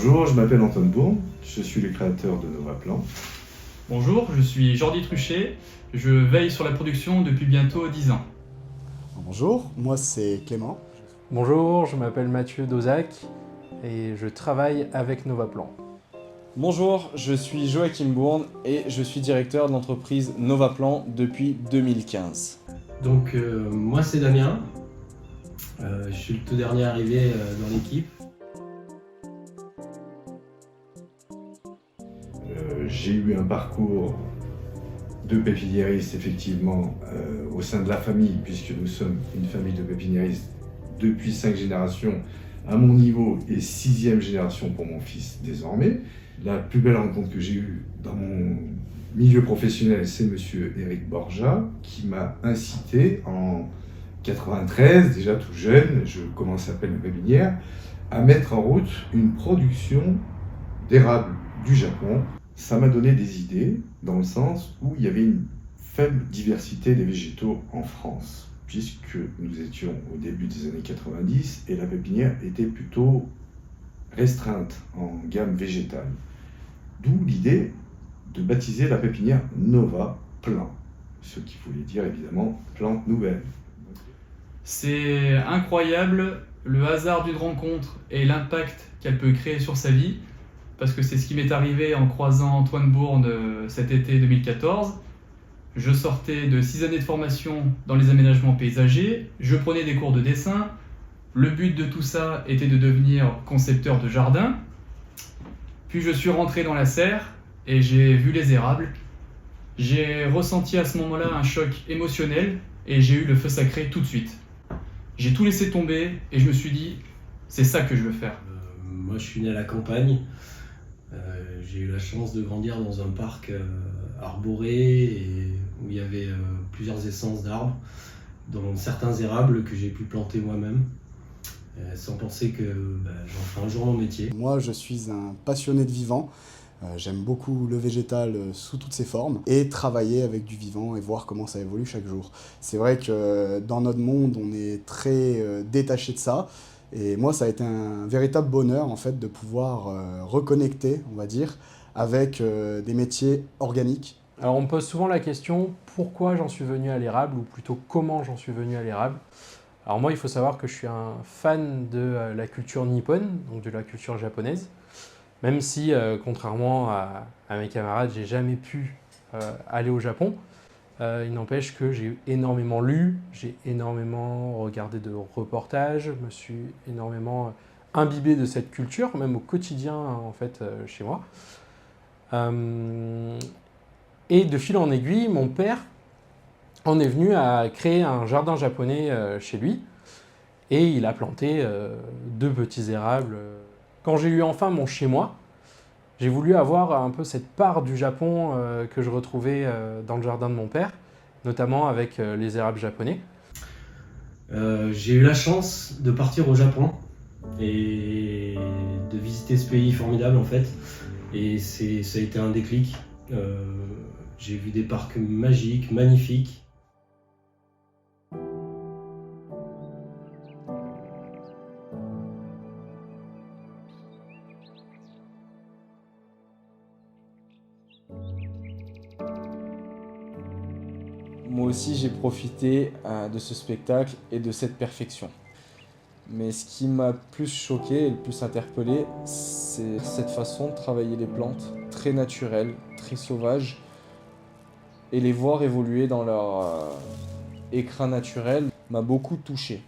Bonjour, je m'appelle Antoine Bourne, je suis le créateur de Novaplan. Bonjour, je suis Jordi Truchet, je veille sur la production depuis bientôt 10 ans. Bonjour, moi c'est Clément. Bonjour, je m'appelle Mathieu Dozac et je travaille avec Novaplan. Bonjour, je suis Joachim Bourne et je suis directeur de l'entreprise Novaplan depuis 2015. Donc moi c'est Damien, je suis le tout dernier arrivé dans l'équipe. J'ai eu un parcours de pépiniériste effectivement au sein de la famille, puisque nous sommes une famille de pépiniéristes depuis 5 générations à mon niveau et 6e génération pour mon fils désormais. La plus belle rencontre que j'ai eue dans mon milieu professionnel, c'est monsieur Éric Borja qui m'a incité en 93, déjà tout jeune, je commençais à peine une pépinière, à mettre en route une production d'érable du Japon. Ça m'a donné des idées dans le sens où il y avait une faible diversité des végétaux en France, puisque nous étions au début des années 90 et la pépinière était plutôt restreinte en gamme végétale. D'où l'idée de baptiser la pépinière Novaplan, ce qui voulait dire évidemment plante nouvelle. C'est incroyable le hasard d'une rencontre et l'impact qu'elle peut créer sur sa vie, parce que c'est ce qui m'est arrivé en croisant Antoine Bourne cet été 2014. Je sortais de 6 années de formation dans les aménagements paysagers, je prenais des cours de dessin. Le but de tout ça était de devenir concepteur de jardin. Puis je suis rentré dans la serre et j'ai vu les érables. J'ai ressenti à ce moment-là un choc émotionnel et j'ai eu le feu sacré tout de suite. J'ai tout laissé tomber et je me suis dit, c'est ça que je veux faire. Moi je suis né à la campagne, j'ai eu la chance de grandir dans un parc arboré et où il y avait plusieurs essences d'arbres, dont certains érables que j'ai pu planter moi-même, sans penser que j'en ferai un jour mon métier. Moi je suis un passionné de vivant, j'aime beaucoup le végétal sous toutes ses formes et travailler avec du vivant et voir comment ça évolue chaque jour. C'est vrai que dans notre monde on est très détaché de ça. Et moi, ça a été un véritable bonheur en fait de pouvoir reconnecter, on va dire, avec des métiers organiques. Alors on me pose souvent la question pourquoi j'en suis venu à l'érable, ou plutôt comment j'en suis venu à l'érable. Alors moi, il faut savoir que je suis un fan de la culture nippone, donc de la culture japonaise, même si, contrairement à mes camarades, j'ai jamais pu aller au Japon. Il n'empêche que j'ai énormément lu, j'ai énormément regardé de reportages, je me suis énormément imbibé de cette culture, même au quotidien en fait chez moi. Et de fil en aiguille, mon père en est venu à créer un jardin japonais chez lui et il a planté 2 petits érables. Quand j'ai eu enfin mon chez-moi, j'ai voulu avoir un peu cette part du Japon que je retrouvais dans le jardin de mon père, notamment avec les érables japonais. J'ai eu la chance de partir au Japon et de visiter ce pays formidable en fait. Et ça a été un déclic. J'ai vu des parcs magiques, magnifiques. Moi aussi j'ai profité de ce spectacle et de cette perfection. Mais ce qui m'a plus choqué et le plus interpellé, c'est cette façon de travailler les plantes, très naturelle, très sauvage, et les voir évoluer dans leur écrin naturel m'a beaucoup touché.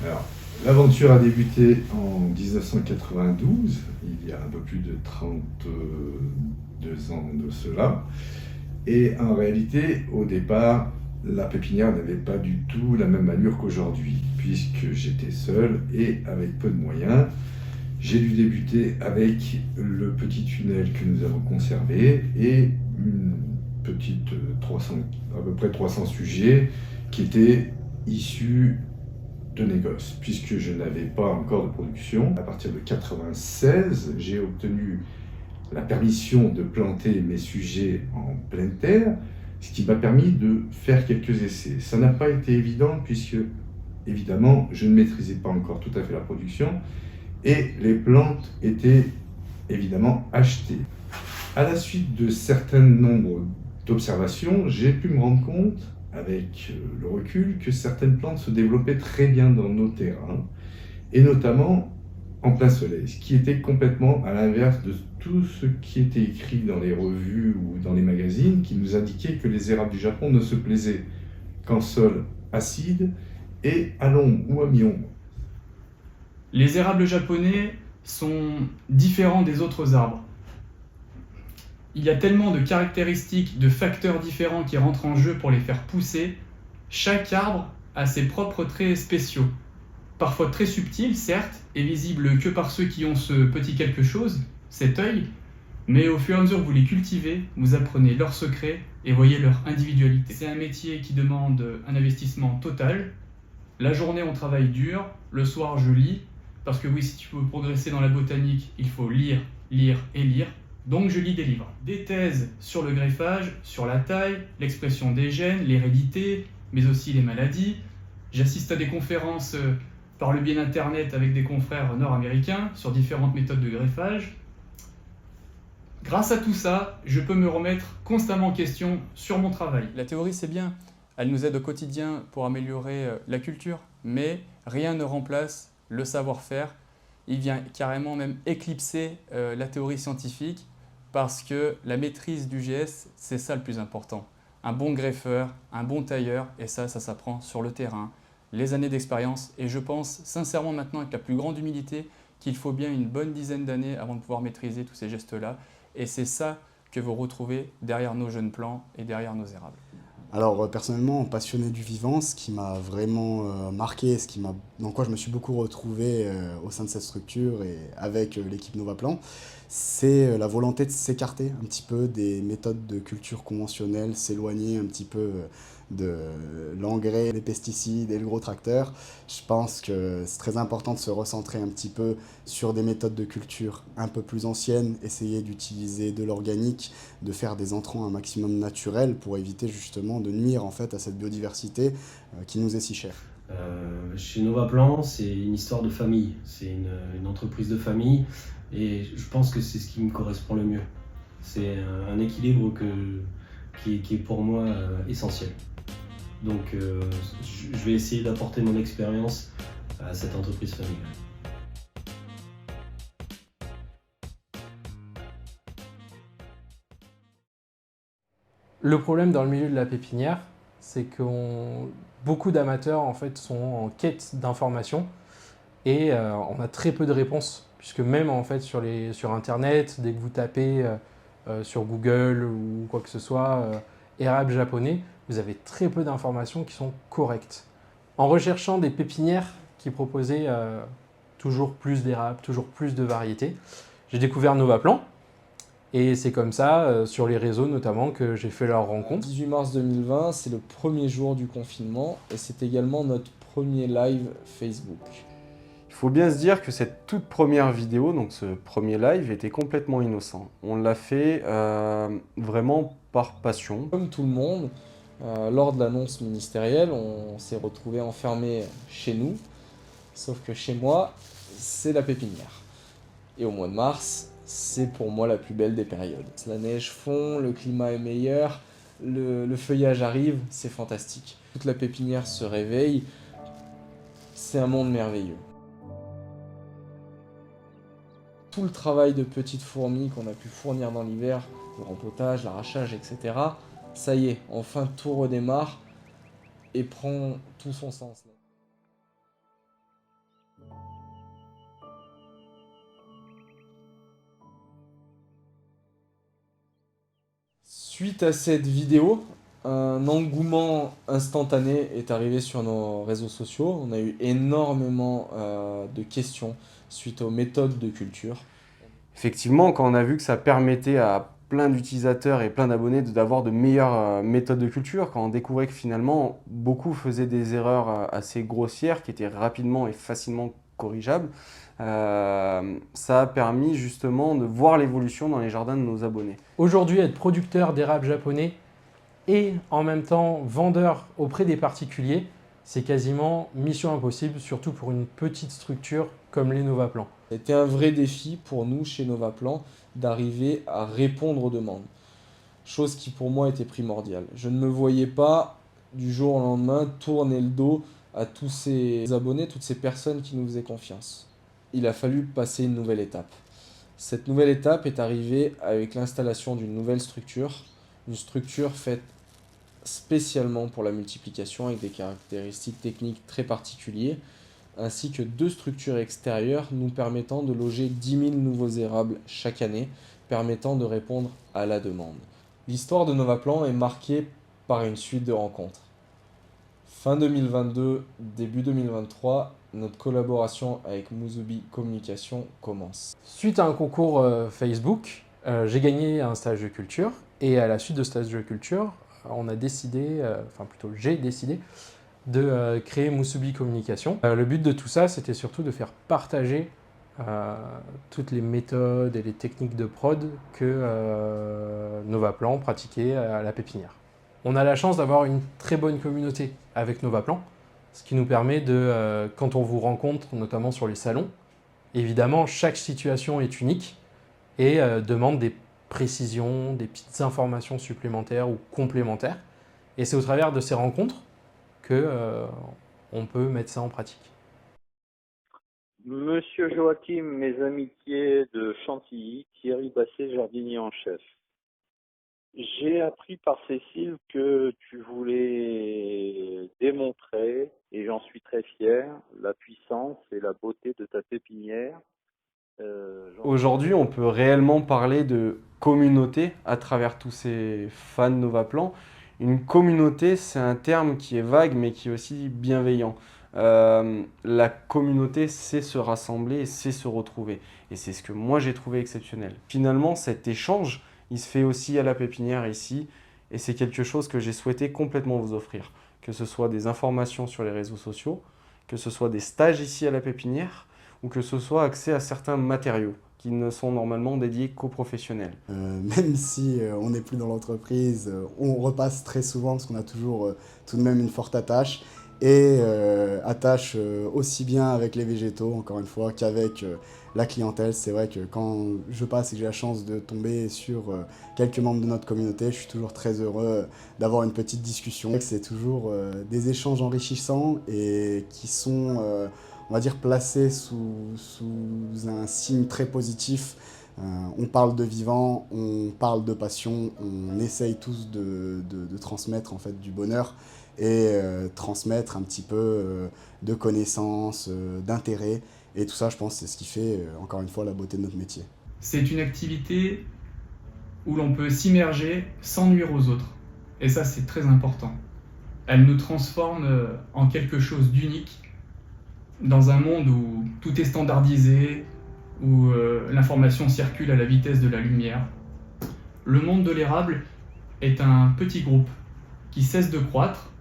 Alors, l'aventure a débuté en 1992, il y a un peu plus de 32 ans de cela. Et en réalité, au départ, la pépinière n'avait pas du tout la même allure qu'aujourd'hui, puisque j'étais seul et avec peu de moyens. J'ai dû débuter avec le petit tunnel que nous avons conservé et une petite à peu près 300 sujets qui étaient issus de négoce, puisque je n'avais pas encore de production. À partir de 1996, j'ai obtenu la permission de planter mes sujets en pleine terre, ce qui m'a permis de faire quelques essais. Ça n'a pas été évident puisque, évidemment, je ne maîtrisais pas encore tout à fait la production et les plantes étaient évidemment acheter. À la suite de certains nombres d'observations, j'ai pu me rendre compte, avec le recul, que certaines plantes se développaient très bien dans nos terrains, et notamment en plein soleil, ce qui était complètement à l'inverse de tout ce qui était écrit dans les revues ou dans les magazines, qui nous indiquait que les érables du Japon ne se plaisaient qu'en sol acide et à l'ombre ou à mi-ombre. Les érables japonais sont différents des autres arbres. Il y a tellement de caractéristiques, de facteurs différents qui rentrent en jeu pour les faire pousser. Chaque arbre a ses propres traits spéciaux. Parfois très subtils, certes, et visibles que par ceux qui ont ce petit quelque chose, cet œil, mais au fur et à mesure que vous les cultivez, vous apprenez leurs secrets et voyez leur individualité. C'est un métier qui demande un investissement total. La journée, on travaille dur, le soir, je lis, parce que oui, si tu veux progresser dans la botanique, il faut lire, lire et lire. Donc je lis des livres. Des thèses sur le greffage, sur la taille, l'expression des gènes, l'hérédité, mais aussi les maladies. J'assiste à des conférences par le biais d'Internet avec des confrères nord-américains sur différentes méthodes de greffage. Grâce à tout ça, je peux me remettre constamment en question sur mon travail. La théorie, c'est bien. Elle nous aide au quotidien pour améliorer la culture, mais rien ne remplace le savoir-faire. Il vient carrément même éclipser la théorie scientifique parce que la maîtrise du GS, c'est ça le plus important. Un bon greffeur, un bon tailleur, et ça s'apprend sur le terrain, les années d'expérience. Et je pense sincèrement maintenant avec la plus grande humilité qu'il faut bien une bonne dizaine d'années avant de pouvoir maîtriser tous ces gestes-là. Et c'est ça que vous retrouvez derrière nos jeunes plants et derrière nos érables. Alors personnellement, passionné du vivant, ce qui m'a vraiment marqué, dans quoi je me suis beaucoup retrouvé au sein de cette structure et avec l'équipe Novaplan, c'est la volonté de s'écarter un petit peu des méthodes de culture conventionnelles, s'éloigner un petit peu de l'engrais, les pesticides et le gros tracteur. Je pense que c'est très important de se recentrer un petit peu sur des méthodes de culture un peu plus anciennes, essayer d'utiliser de l'organique, de faire des entrants un maximum naturels pour éviter justement de nuire en fait à cette biodiversité qui nous est si chère. Chez Novaplan, c'est une histoire de famille, c'est une entreprise de famille et je pense que c'est ce qui me correspond le mieux. C'est un équilibre qui est pour moi essentiel. Donc je vais essayer d'apporter mon expérience à cette entreprise familiale. Le problème dans le milieu de la pépinière, c'est que beaucoup d'amateurs en fait, sont en quête d'informations et on a très peu de réponses. Puisque même en fait, sur Internet, dès que vous tapez sur Google ou quoi que ce soit, érable japonais, vous avez très peu d'informations qui sont correctes. En recherchant des pépinières qui proposaient toujours plus d'érables, toujours plus de variétés, j'ai découvert Novaplan. Et c'est comme ça, sur les réseaux notamment, que j'ai fait leur rencontre. Le 18 mars 2020, c'est le premier jour du confinement et c'est également notre premier live Facebook. Il faut bien se dire que cette toute première vidéo, donc ce premier live, était complètement innocent. On l'a fait vraiment par passion. Comme tout le monde, lors de l'annonce ministérielle, on s'est retrouvé enfermé chez nous. Sauf que chez moi, c'est la pépinière. Et au mois de mars, c'est pour moi la plus belle des périodes. La neige fond, le climat est meilleur, le feuillage arrive, c'est fantastique. Toute la pépinière se réveille, c'est un monde merveilleux. Tout le travail de petites fourmis qu'on a pu fournir dans l'hiver, le rempotage, l'arrachage, etc., ça y est, enfin tout redémarre et prend tout son sens. Suite à cette vidéo, un engouement instantané est arrivé sur nos réseaux sociaux. On a eu énormément de questions suite aux méthodes de culture. Effectivement, quand on a vu que ça permettait à plein d'utilisateurs et plein d'abonnés d'avoir de meilleures méthodes de culture, quand on découvrait que finalement beaucoup faisaient des erreurs assez grossières qui étaient rapidement et facilement corrigeables, ça a permis justement de voir l'évolution dans les jardins de nos abonnés. Aujourd'hui, être producteur d'érable japonais et en même temps vendeur auprès des particuliers, c'est quasiment mission impossible, surtout pour une petite structure comme les Novaplan. C'était un vrai défi pour nous chez Novaplan d'arriver à répondre aux demandes. Chose qui pour moi était primordiale. Je ne me voyais pas du jour au lendemain tourner le dos à tous ces abonnés, toutes ces personnes qui nous faisaient confiance. Il a fallu passer une nouvelle étape. Cette nouvelle étape est arrivée avec l'installation d'une nouvelle structure, une structure faite spécialement pour la multiplication avec des caractéristiques techniques très particulières, ainsi que 2 structures extérieures nous permettant de loger 10 000 nouveaux érables chaque année, permettant de répondre à la demande. L'histoire de Novaplan est marquée par une suite de rencontres. Fin 2022, début 2023, notre collaboration avec Musubi Communication commence. Suite à un concours Facebook, j'ai gagné un stage de culture. Et à la suite de ce stage de culture, on a décidé, j'ai décidé de créer Musubi Communication. Le but de tout ça, c'était surtout de faire partager toutes les méthodes et les techniques de prod que Novaplan pratiquait à la pépinière. On a la chance d'avoir une très bonne communauté avec Novaplan, ce qui nous permet de, quand on vous rencontre, notamment sur les salons, évidemment, chaque situation est unique et demande des précisions, des petites informations supplémentaires ou complémentaires. Et c'est au travers de ces rencontres qu'on peut mettre ça en pratique. Monsieur Joachim, mes amitiés de Chantilly, Thierry Basset, jardinier en chef. J'ai appris par Cécile que tu voulais démontrer, et j'en suis très fier, la puissance et la beauté de ta pépinière. Aujourd'hui, on peut réellement parler de communauté à travers tous ces fans Novaplan. Une communauté, c'est un terme qui est vague, mais qui est aussi bienveillant. La communauté sait se rassembler, sait se retrouver. Et c'est ce que moi j'ai trouvé exceptionnel. Finalement, cet échange, il se fait aussi à la pépinière ici. Et c'est quelque chose que j'ai souhaité complètement vous offrir. Que ce soit des informations sur les réseaux sociaux, que ce soit des stages ici à la pépinière, ou que ce soit accès à certains matériaux qui ne sont normalement dédiés qu'aux professionnels. Même si on n'est plus dans l'entreprise, on repasse très souvent parce qu'on a toujours tout de même une forte attache. Et attache aussi bien avec les végétaux, encore une fois, qu'avec la clientèle. C'est vrai que quand je passe et que j'ai la chance de tomber sur quelques membres de notre communauté, je suis toujours très heureux d'avoir une petite discussion. C'est toujours des échanges enrichissants et qui sont, on va dire, placés sous un signe très positif. On parle de vivant, on parle de passion, on essaye tous de transmettre en fait du bonheur et transmettre un petit peu de connaissances, d'intérêt. Et tout ça, je pense, c'est ce qui fait, encore une fois, la beauté de notre métier. C'est une activité où l'on peut s'immerger sans nuire aux autres. Et ça, c'est très important. Elle nous transforme en quelque chose d'unique dans un monde où tout est standardisé, où l'information circule à la vitesse de la lumière. Le monde de l'érable est un petit groupe qui cesse de croître,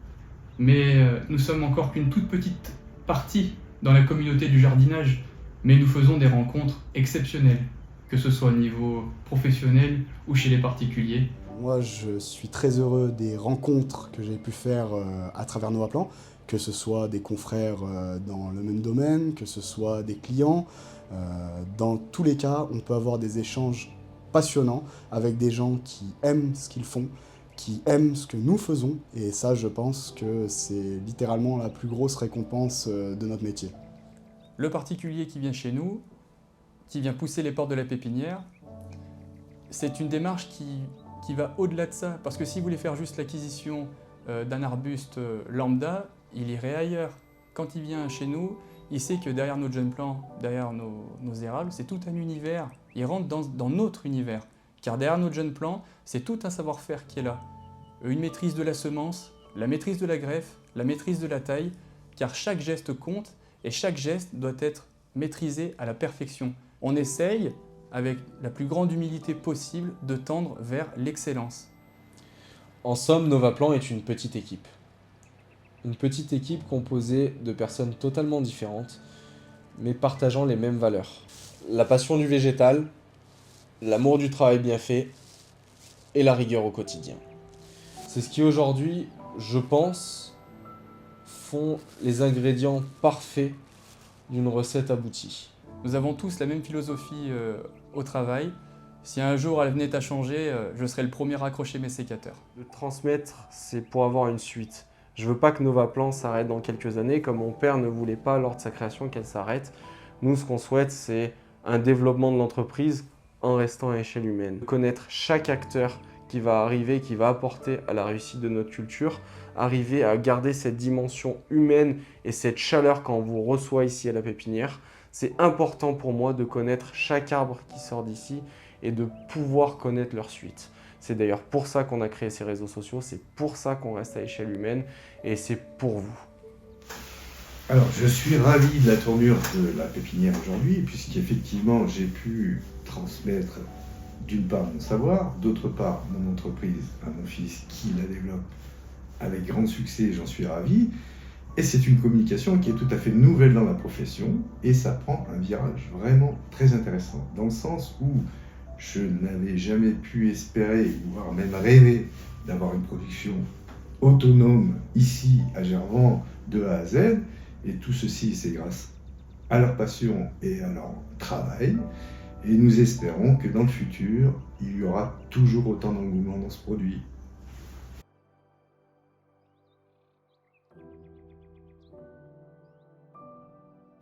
mais nous sommes encore qu'une toute petite partie dans la communauté du jardinage, mais nous faisons des rencontres exceptionnelles, que ce soit au niveau professionnel ou chez les particuliers. Moi, je suis très heureux des rencontres que j'ai pu faire à travers Novaplan, que ce soit des confrères dans le même domaine, que ce soit des clients. Dans tous les cas, on peut avoir des échanges passionnants avec des gens qui aiment ce qu'ils font, qui aiment ce que nous faisons, et ça, je pense que c'est littéralement la plus grosse récompense de notre métier. Le particulier qui vient chez nous, qui vient pousser les portes de la pépinière, c'est une démarche qui va au-delà de ça, parce que si vous voulez faire juste l'acquisition d'un arbuste lambda, il irait ailleurs. Quand il vient chez nous, il sait que derrière nos jeunes plants, derrière nos érables, c'est tout un univers. Il rentre dans notre univers. Car derrière notre jeunes plants, c'est tout un savoir-faire qui est là. Une maîtrise de la semence, la maîtrise de la greffe, la maîtrise de la taille, car chaque geste compte et chaque geste doit être maîtrisé à la perfection. On essaye, avec la plus grande humilité possible, de tendre vers l'excellence. En somme, Novaplan est une petite équipe. Une petite équipe composée de personnes totalement différentes, mais partageant les mêmes valeurs. La passion du végétal, l'amour du travail bien fait et la rigueur au quotidien. C'est ce qui aujourd'hui, je pense, fond les ingrédients parfaits d'une recette aboutie. Nous avons tous la même philosophie au travail. Si un jour elle venait à changer, je serais le premier à accrocher mes sécateurs. Le transmettre, c'est pour avoir une suite. Je veux pas que Novaplan s'arrête dans quelques années, comme mon père ne voulait pas lors de sa création qu'elle s'arrête. Nous, ce qu'on souhaite, c'est un développement de l'entreprise en restant à échelle humaine. Connaître chaque acteur qui va arriver, qui va apporter à la réussite de notre culture, arriver à garder cette dimension humaine et cette chaleur quand on vous reçoit ici à la pépinière. C'est important pour moi de connaître chaque arbre qui sort d'ici et de pouvoir connaître leur suite. C'est d'ailleurs pour ça qu'on a créé ces réseaux sociaux, c'est pour ça qu'on reste à échelle humaine et c'est pour vous. Alors, je suis ravi de la tournure de la pépinière aujourd'hui, puisqu'effectivement, j'ai pu transmettre d'une part mon savoir, d'autre part mon entreprise à mon fils qui la développe avec grand succès, j'en suis ravi. Et c'est une communication qui est tout à fait nouvelle dans la profession et ça prend un virage vraiment très intéressant, dans le sens où je n'avais jamais pu espérer, voire même rêver, d'avoir une production autonome ici à Gervans de A à Z. Et tout ceci, c'est grâce à leur passion et à leur travail. Et nous espérons que dans le futur, il y aura toujours autant d'engouement dans ce produit.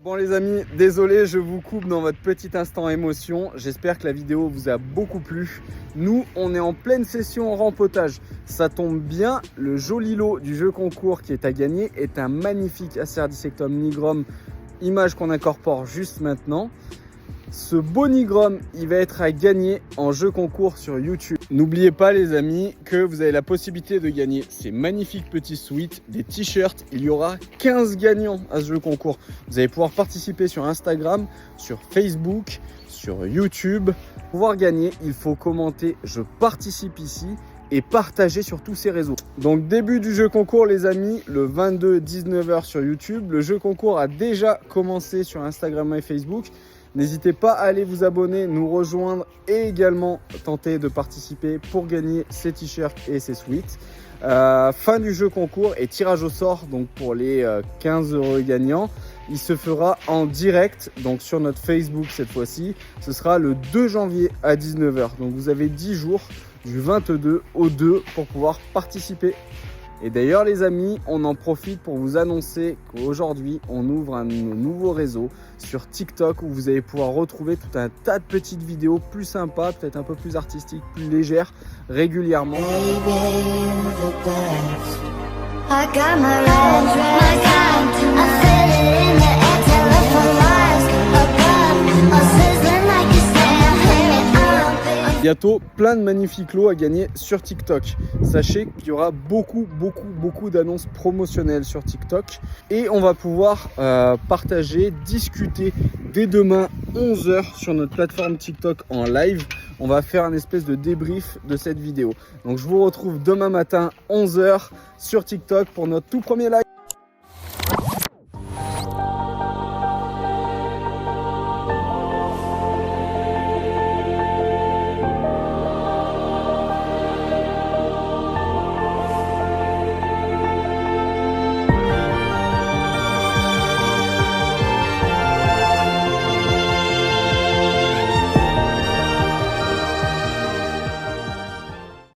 Bon les amis, désolé, je vous coupe dans votre petit instant émotion. J'espère que la vidéo vous a beaucoup plu. Nous, on est en pleine session rempotage. Ça tombe bien, le joli lot du jeu concours qui est à gagner est un magnifique Acerdisectum nigrum, image qu'on incorpore juste maintenant. Ce beau nigrum, il va être à gagner en jeu concours sur YouTube. N'oubliez pas les amis que vous avez la possibilité de gagner ces magnifiques petits sweats, des t-shirts. Il y aura 15 gagnants à ce jeu concours. Vous allez pouvoir participer sur Instagram, sur Facebook, sur YouTube. Pour pouvoir gagner, il faut commenter « Je participe ici » et partager sur tous ces réseaux. Donc début du jeu concours les amis, le 22 19h sur YouTube. Le jeu concours a déjà commencé sur Instagram et Facebook. N'hésitez pas à aller vous abonner, nous rejoindre et également tenter de participer pour gagner ces t-shirts et ces sweats. Fin du jeu concours et tirage au sort donc pour les 15 heureux gagnants. Il se fera en direct, donc sur notre Facebook cette fois-ci. Ce sera le 2 janvier à 19h. Donc vous avez 10 jours du 22 au 2 pour pouvoir participer. Et d'ailleurs les amis, on en profite pour vous annoncer qu'aujourd'hui on ouvre un nouveau réseau sur TikTok où vous allez pouvoir retrouver tout un tas de petites vidéos plus sympas, peut-être un peu plus artistiques, plus légères, régulièrement. Bientôt, plein de magnifiques lots à gagner sur TikTok. Sachez qu'il y aura beaucoup d'annonces promotionnelles sur TikTok. Et on va pouvoir partager, discuter dès demain 11h sur notre plateforme TikTok en live. On va faire un espèce de débrief de cette vidéo. Donc je vous retrouve demain matin 11h sur TikTok pour notre tout premier live.